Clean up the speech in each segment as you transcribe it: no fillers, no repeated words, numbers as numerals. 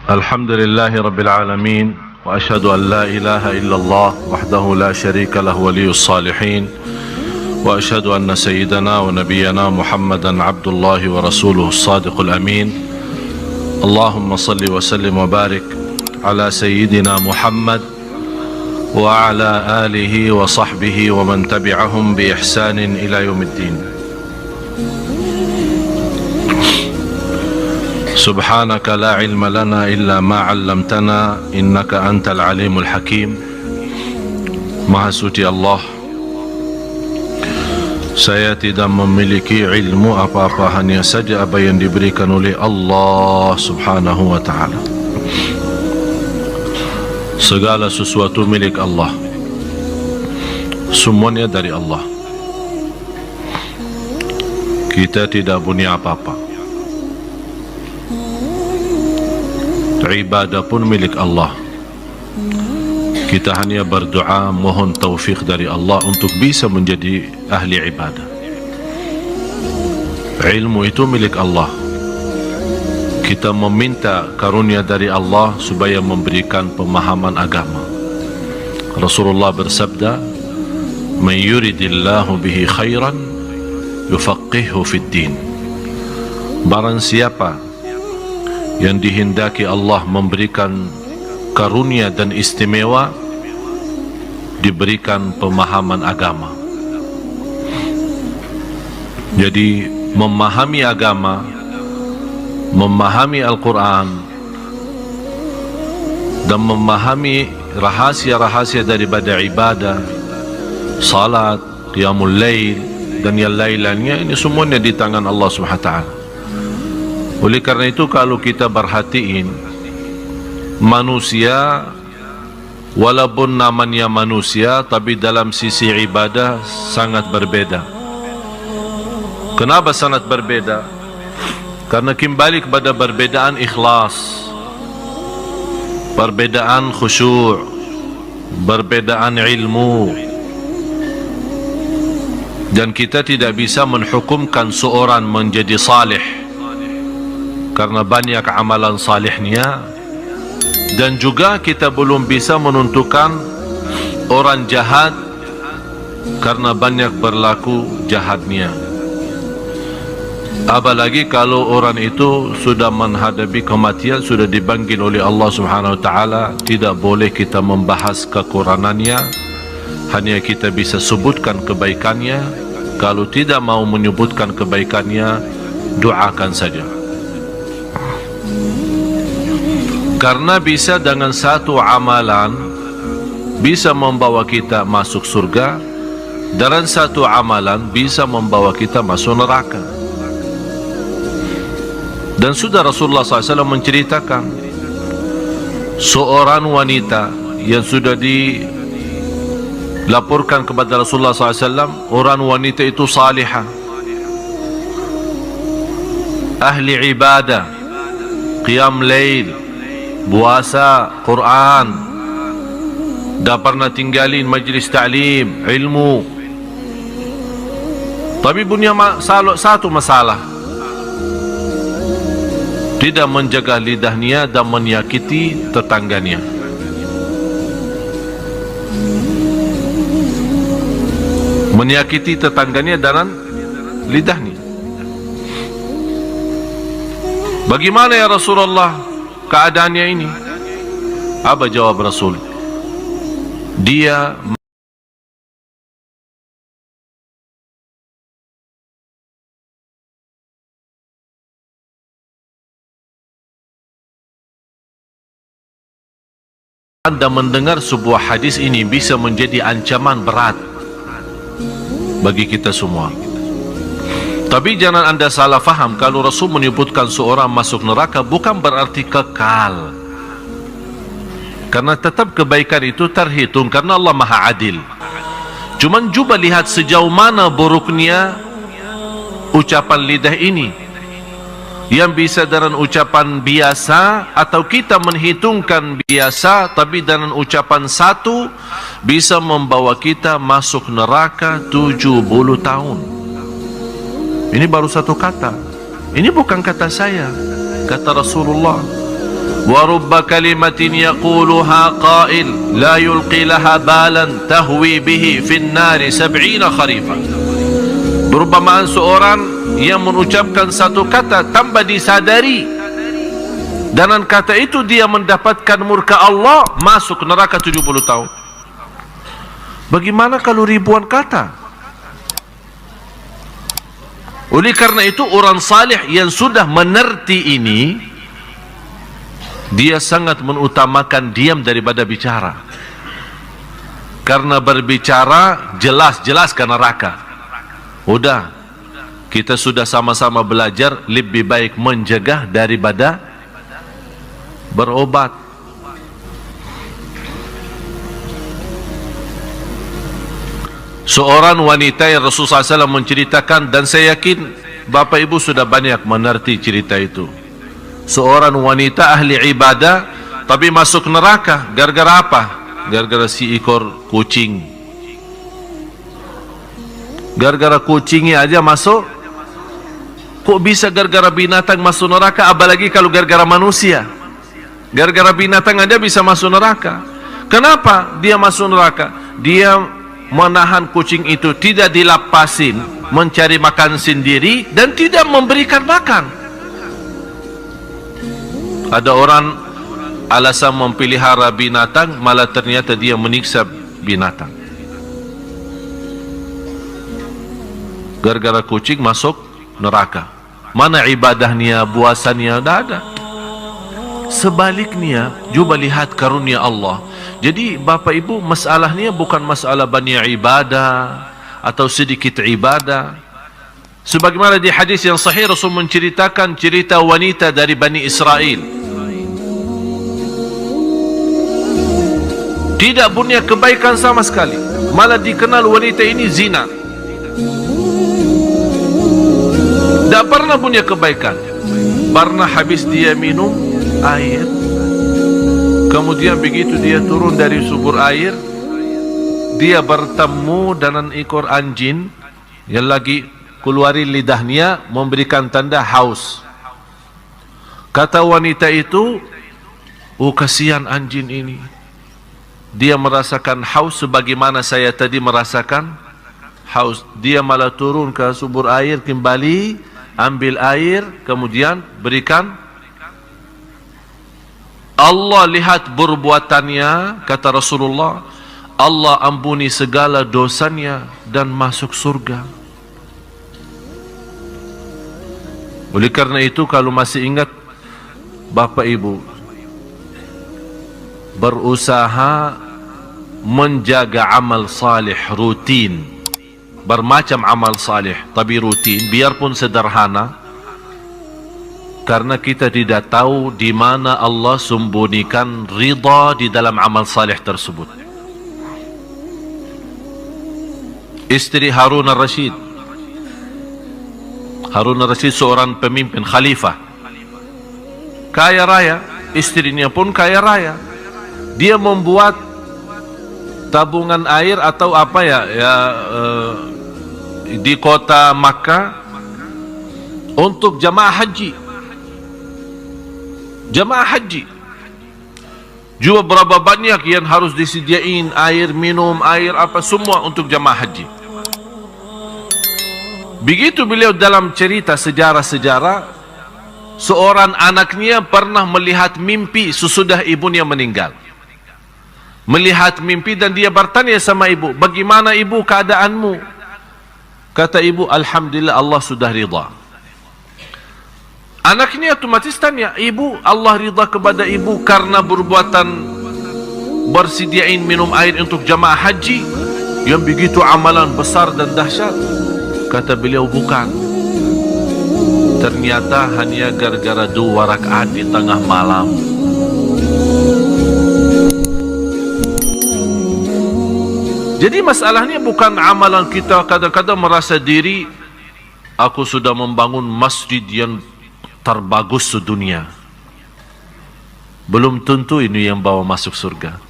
الحمد لله رب العالمين وأشهد أن لا إله إلا الله وحده لا شريك له ولي الصالحين وأشهد أن سيدنا ونبينا محمدا عبد الله ورسوله الصادق الأمين اللهم صل وسلم وبارك على سيدنا محمد وعلى آله وصحبه ومن تبعهم بإحسان إلى يوم الدين. سبحانك لا علم لنا إلا ما علمتنا إنك أنت العليم الحكيم. Maha suci Allah, saya tidak memiliki ilmu apa-apa, hanya saja apa yang diberikan oleh Allah subhanahu wa ta'ala. Segala sesuatu milik Allah, semuanya dari Allah. Kita tidak punya apa-apa. Ibadah pun milik Allah. Kita hanya berdoa mohon taufik dari Allah untuk bisa menjadi ahli ibadah. Ilmu itu milik Allah. Kita meminta karunia dari Allah supaya memberikan pemahaman agama. Rasulullah bersabda, "Man yuridillahu bihi khairan yufaqqihhu fid din." Barang siapa yang dihendaki Allah memberikan karunia dan istimewa, diberikan pemahaman agama. Jadi memahami agama, memahami Al-Quran dan memahami rahasia-rahasia daripada ibadah, salat, qiyamul lail dan yang lain-lainnya, ini semuanya di tangan Allah SWT. Oleh karena itu, kalau kita perhatiin, manusia walaupun namanya manusia, tapi dalam sisi ibadah sangat berbeda. Kenapa sangat berbeda? Karena kembali kepada perbedaan ikhlas, perbedaan khusyuk, perbedaan ilmu. Dan kita tidak bisa menghukumkan seorang menjadi salih karena banyak amalan salihnya, dan juga kita belum bisa menentukan orang jahat karena banyak berlaku jahatnya. Apalagi kalau orang itu sudah menghadapi kematian, sudah dipanggil oleh Allah Subhanahu wa taala, tidak boleh kita membahas kekurangannya, hanya kita bisa sebutkan kebaikannya. Kalau tidak mau menyebutkan kebaikannya, doakan saja. Karena bisa dengan satu amalan bisa membawa kita masuk surga, dan satu amalan bisa membawa kita masuk neraka. Dan sudah Rasulullah SAW menceritakan seorang wanita yang sudah dilaporkan kepada Rasulullah SAW, orang wanita itu salihah, ahli ibadah, qiyam lail, puasa, Quran, dah pernah tinggalin majlis ta'lim, ilmu. Tapi punya satu masalah, tidak menjaga lidahnya dan menyakiti tetangganya. Menyakiti tetangganya dengan lidahnya. Bagaimana ya Rasulullah keadaannya ini? Apa jawab Rasul? Dia Anda mendengar sebuah hadis ini bisa menjadi ancaman berat bagi kita semua. Tapi jangan Anda salah faham, kalau Rasul menyebutkan seorang masuk neraka bukan berarti kekal. Karena tetap kebaikan itu terhitung, karena Allah Maha Adil. Cuman cuba lihat sejauh mana buruknya ucapan lidah ini, yang bisa dengan ucapan biasa, atau kita menghitungkan biasa tapi dengan ucapan satu bisa membawa kita masuk neraka 70 tahun. Ini baru satu kata. Ini bukan kata saya, kata Rasulullah. ورب كلمة يقولها قائل لا يلقي لها بالا تهوي به في النار 70 خريفا. Perumpamaan seorang yang mengucapkan satu kata tanpa disadari, dan kata itu dia mendapatkan murka Allah, masuk neraka 70 tahun. Bagaimana kalau ribuan kata? Oleh karena itu orang salih yang sudah menerti ini, dia sangat mengutamakan diam daripada bicara. Karena berbicara jelas-jelas ke neraka. Udah, kita sudah sama-sama belajar lebih baik mencegah daripada berobat. Seorang wanita yang Rasulullah SAW menceritakan, dan saya yakin Bapak Ibu sudah banyak mengerti cerita itu. Seorang wanita ahli ibadah tapi masuk neraka. Gara-gara apa? Gara-gara si ekor kucing. Gara-gara kucingnya aja masuk. Kok bisa gara-gara binatang masuk neraka? Apalagi kalau gara-gara manusia. Gara-gara binatang aja bisa masuk neraka. Kenapa dia masuk neraka? Dia menahan kucing itu, tidak dilapasin, mencari makan sendiri, dan tidak memberikan makan. Ada orang alasan memelihara binatang, malah ternyata dia menyiksa binatang. Gara-gara kucing masuk neraka. Mana ibadahnya, puasanya? Tidak ada. Sebaliknya, cuba lihat karunia Allah. Jadi Bapak Ibu, masalahnya bukan masalah banyak ibadah atau sedikit ibadah. Sebagaimana di hadis yang sahih, Rasul menceritakan cerita wanita dari Bani Israel. Tidak punya kebaikan sama sekali, malah dikenal wanita ini zina. Tak pernah punya kebaikan. Pernah habis dia minum air, kemudian begitu dia turun dari sumber air, dia bertemu dengan ekor anjing yang lagi keluarin lidahnya, memberikan tanda haus. Kata wanita itu, oh kasihan anjing ini, dia merasakan haus sebagaimana saya tadi merasakan haus. Dia malah turun ke sumber air kembali, ambil air, kemudian berikan. Allah lihat perbuatannya, kata Rasulullah, Allah ampuni segala dosanya dan masuk surga. Oleh karena itu, kalau masih ingat Bapak Ibu, berusaha menjaga amal salih rutin. Bermacam amal salih, tapi rutin, biarpun sederhana. Karena kita tidak tahu di mana Allah sembunyikan ridha di dalam amal salih tersebut. Istri Harun al-Rashid. Harun al-Rashid seorang pemimpin khalifah, kaya raya, istrinya pun kaya raya. Dia membuat tabungan air atau apa di kota Makkah untuk jamaah haji. Jamaah haji juga berapa banyak yang harus disediain air minum, air apa semua untuk jamaah haji. Begitu beliau dalam cerita sejarah-sejarah, seorang anaknya pernah melihat mimpi sesudah ibunya meninggal. Melihat mimpi dan dia bertanya sama ibu, bagaimana ibu keadaanmu? Kata ibu, alhamdulillah Allah sudah ridha. Anaknya otomatis tanya, ibu, Allah ridha kepada ibu karena perbuatan bersediain minum air untuk jamaah haji yang begitu amalan besar dan dahsyat? Kata beliau, bukan. Ternyata hanya gara-gara 2 rakaat di tengah malam. Jadi masalahnya bukan amalan kita. Kadang-kadang merasa diri, aku sudah membangun masjid yang terbagus sedunia. Belum tentu ini yang bawa masuk surga,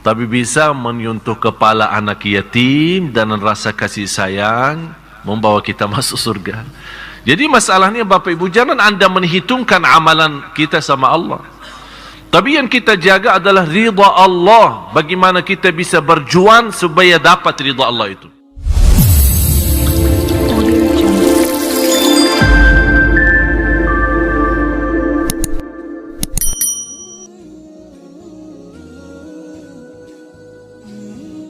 tapi bisa menyentuh kepala anak yatim dan rasa kasih sayang membawa kita masuk surga. Jadi masalahnya Bapak Ibu, jangan anda menghitungkan amalan kita sama Allah. Tapi yang kita jaga adalah ridha Allah. Bagaimana kita bisa berjuang supaya dapat ridha Allah itu.